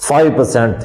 5%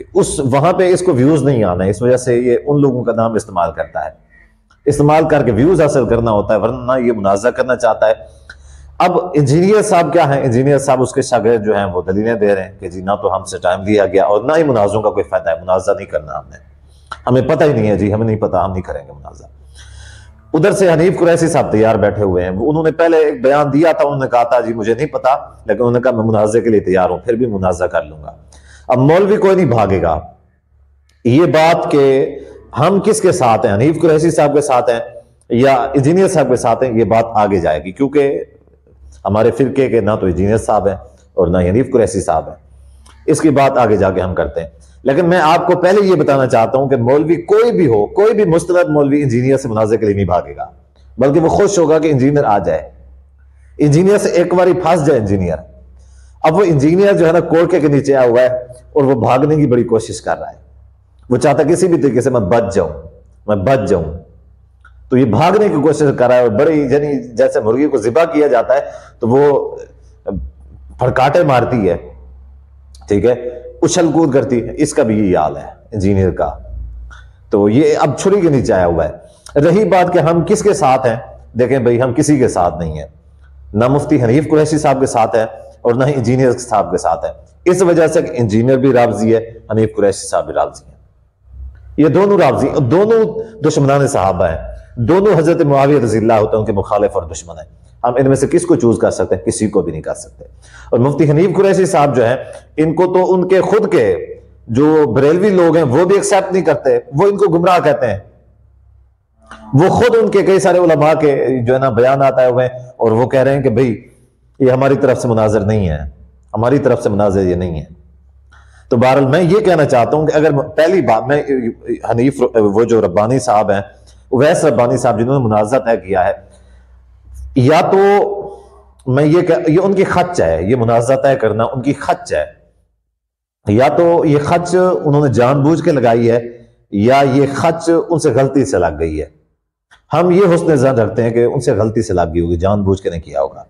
کہ وہاں پہ اس کو ویوز نہیں آنا ہے، اس وجہ سے یہ ان لوگوں کا نام استعمال کرتا ہے، استعمال کر کے ویوز حاصل کرنا ہوتا ہے، ورنہ یہ منازعہ کرنا چاہتا ہے۔ اب انجینئر صاحب کیا ہیں، انجینئر صاحب اس کے شاگرد جو ہیں وہ دلیلیں دے رہے ہیں کہ جی نہ تو ہم سے ٹائم لیا گیا اور نہ ہی منازعوں کا کوئی فائدہ ہے، منازعہ نہیں کرنا ہم نے، ہمیں پتہ ہی نہیں ہے جی، ہمیں نہیں پتہ، ہم نہیں کریں گے منازعہ۔ ادھر سے حنیف قریشی صاحب تیار بیٹھے ہوئے ہیں، انہوں نے پہلے ایک بیان دیا تھا، انہوں نے کہا تھا جی مجھے نہیں پتا، لیکن انہوں نے کہا میں منازعے کے لیے تیار ہوں، پھر بھی منازعہ کر لوں گا۔ اب مولوی کوئی نہیں بھاگے گا، یہ بات کہ ہم کس کے ساتھ ہیں، حنیف قریشی صاحب کے ساتھ ہیں یا انجینئر صاحب کے ساتھ ہیں، یہ بات آگے جائے گی، کیونکہ ہمارے فرقے کے نہ تو انجینئر صاحب ہیں اور نہ حنیف قریشی صاحب ہیں، اس کی بات آگے جا کے ہم کرتے ہیں۔ لیکن میں آپ کو پہلے یہ بتانا چاہتا ہوں کہ مولوی کوئی بھی ہو، کوئی بھی مستند مولوی انجینئر سے منازعے کے لیے نہیں بھاگے گا، بلکہ وہ خوش ہوگا کہ انجینئر آ جائے، انجینئر سے ایک باری پھنس جائے انجینئر۔ اب وہ انجینئر جو ہے نا کوڑکے کے نیچے آیا ہوا ہے اور وہ بھاگنے کی بڑی کوشش کر رہا ہے، وہ چاہتا کسی بھی طریقے سے میں بچ جاؤں، تو یہ بھاگنے کی کوشش کر رہا ہے، اور بڑی یعنی جیسے مرغی کو ذبح کیا جاتا ہے تو وہ پھڑکاٹے مارتی ہے، ٹھیک ہے، اچھل کود کرتی ہے، اس کا بھی یہی حال ہے انجینئر کا۔ تو یہ اب چھری کے نیچے آیا ہوا ہے۔ رہی بات کہ ہم کس کے ساتھ ہیں، دیکھیں بھائی ہم کسی کے ساتھ نہیں ہیں، نہ مفتی حنیف قریشی صاحب کے ساتھ ہے اور نہ ہی انجینئر صاحب کے ساتھ ہے، اس وجہ سے کہ انجینئر بھی رافضی ہے، حنیف قریشی صاحب بھی رافضی ہیں، یہ دونوں رافضی، دونوں دشمنان صحابہ ہیں، دونوں حضرت معاویہ رضی اللہ عنہ ان کے مخالف اور دشمن ہیں۔ ہم ان میں سے کس کو چوز کر سکتے ہیں؟ کسی کو بھی نہیں کر سکتے۔ اور مفتی حنیف قریشی صاحب جو ہیں، ان کو تو ان کے خود کے جو بریلوی لوگ ہیں وہ بھی ایکسیپٹ نہیں کرتے، وہ ان کو گمراہ کہتے ہیں، وہ خود ان کے کئی سارے علماء کے جو ہے نا بیانات آئے ہوئے ہیں اور وہ کہہ رہے ہیں کہ بھئی یہ ہماری طرف سے مناظر نہیں ہے، ہماری طرف سے مناظر یہ نہیں ہے۔ تو بہرحال میں یہ کہنا چاہتا ہوں کہ اگر پہلی بات میں حنیف وہ جو ربانی صاحب ہیں، اویس ربانی صاحب جنہوں نے منازعہ طے کیا ہے، یا تو میں یہ ان کی خچ ہے، یہ منازعہ طے کرنا ان کی خچ ہے، یا تو یہ خچ انہوں نے جان بوجھ کے لگائی ہے یا یہ خچ ان سے غلطی سے لگ گئی ہے۔ ہم یہ حسن ظن رکھتے ہیں کہ ان سے غلطی سے لگ گئی ہوگی، جان بوجھ کے نہیں کیا ہوگا،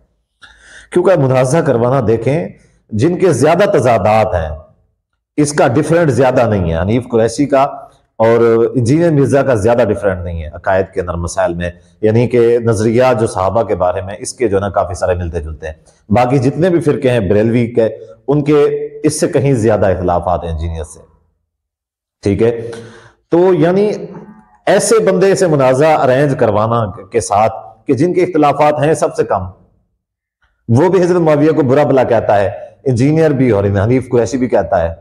کیونکہ منازعہ کروانا دیکھیں جن کے زیادہ تضادات ہیں، اس کا ڈیفرنٹ زیادہ نہیں ہے، حنیف قریشی کا اور انجینئر مرزا کا زیادہ ڈیفرنٹ نہیں ہے عقائد کے اندر مسائل میں، یعنی کہ نظریات جو صحابہ کے بارے میں اس کے جو ہے نا کافی سارے ملتے جلتے ہیں۔ باقی جتنے بھی فرقے ہیں بریلوی کے، ان کے اس سے کہیں زیادہ اختلافات ہیں انجینئر سے، ٹھیک ہے۔ تو یعنی ایسے بندے سے منازعہ ارینج کروانا کے ساتھ کہ جن کے اختلافات ہیں سب سے کم، وہ بھی حضرت معاویہ کو برا بلا کہتا ہے، انجینئر بھی اور حنیف قریشی بھی کہتا ہے،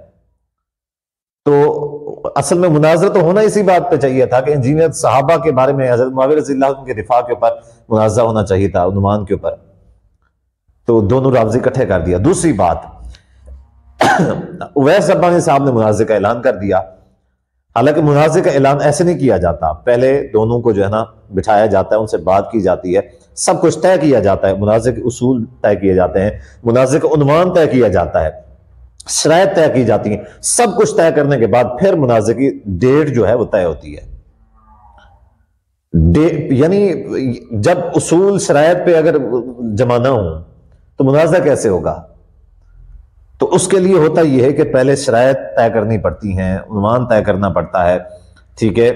تو اصل میں مناظرہ تو ہونا اسی بات پہ چاہیے تھا کہ انجینئر صحابہ کے بارے میں حضرت معاویہ رضی اللہ عنہ کے دفاع کے اوپر مناظرہ ہونا چاہیے تھا، عنوان کے اوپر، تو دونوں رافضی اکٹھے کر دیا۔ دوسری بات، اویس ربانی صاحب نے مناظرے کا اعلان کر دیا، حالانکہ مناظرے کا اعلان ایسے نہیں کیا جاتا، پہلے دونوں کو جو ہے نا بٹھایا جاتا ہے، ان سے بات کی جاتی ہے، سب کچھ طے کیا جاتا ہے، مناظرے کے اصول طے کیے جاتے ہیں، مناظرے کا عنوان طے کیا جاتا ہے، شرائط طے کی جاتی ہیں، سب کچھ طے کرنے کے بعد پھر مناظرے کی ڈیٹ جو ہے وہ طے ہوتی ہے۔ یعنی جب اصول شرائط پہ اگر جمع نہ ہوں تو مناظرہ کیسے ہوگا؟ تو اس کے لیے ہوتا یہ ہے کہ پہلے شرائط طے کرنی پڑتی ہیں، عنوان طے کرنا پڑتا ہے، ٹھیک ہے،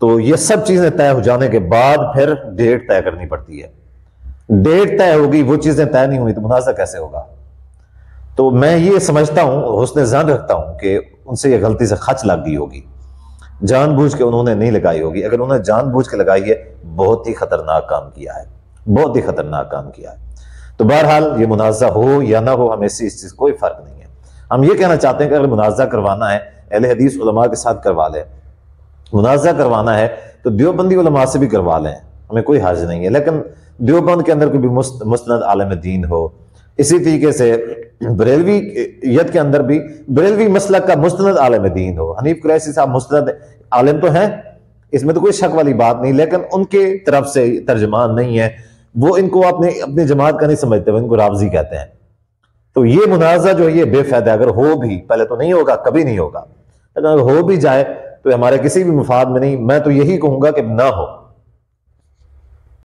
تو یہ سب چیزیں طے ہو جانے کے بعد پھر ڈیٹ طے کرنی پڑتی ہے۔ ڈیٹ طے ہوگی، وہ چیزیں طے نہیں ہوئی تو مناظرہ کیسے ہوگا؟ تو میں یہ سمجھتا ہوں، حسن ظن رکھتا ہوں کہ ان سے یہ غلطی سے خچ لگ گئی ہوگی، جان بوجھ کے انہوں نے نہیں لگائی ہوگی، اگر انہوں نے جان بوجھ کے لگائی ہے بہت ہی خطرناک کام کیا ہے، بہت ہی خطرناک کام کیا ہے۔ تو بہرحال یہ منازعہ ہو یا نہ ہو، ہمیں اس چیز کوئی فرق نہیں ہے۔ ہم یہ کہنا چاہتے ہیں کہ اگر منازعہ کروانا ہے اہل حدیث علماء کے ساتھ کروا لیں، منازعہ کروانا ہے تو دیوبندی علماء سے بھی کروا لیں، ہمیں کوئی حرج نہیں ہے، لیکن دیوبند کے اندر کوئی بھی مستند عالم دین ہو۔ اسی طریقے سے بریلویت کے اندر بھی بریلوی مسلک کا مستند عالم دین ہو۔ حنیف قریشی صاحب مستند عالم تو ہیں، اس میں تو کوئی شک والی بات نہیں، لیکن ان کے طرف سے ترجمان نہیں ہے، وہ ان کو اپنی جماعت کا نہیں سمجھتے، وہ ان کو رافضی کہتے ہیں۔ تو یہ منازعہ جو یہ بے فائدہ، اگر ہو بھی، پہلے تو نہیں ہوگا، کبھی نہیں ہوگا، لیکن اگر ہو بھی جائے تو ہمارے کسی بھی مفاد میں نہیں، میں تو یہی کہوں گا کہ نہ ہو۔